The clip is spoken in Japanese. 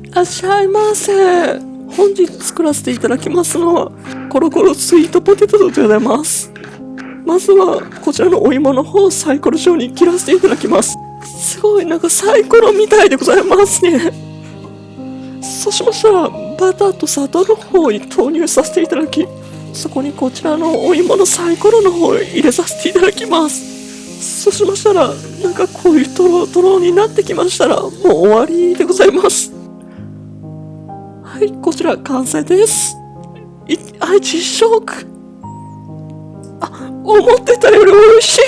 いらっしゃいませ。本日作らせていただきますのは、コロコロスイートポテトでございます。まずは、こちらのお芋の方、サイコロ状に切らせていただきます。すごい、なんかサイコロみたいでございますね。そうしましたら、バターと砂糖の方に投入させていただき、そこにこちらのお芋のサイコロの方を入れさせていただきます。そうしましたら、なんかこういうトロトロになってきましたら、もう終わりでございます。はい、こちら完成です。はい、実食。思ってたより美味しい。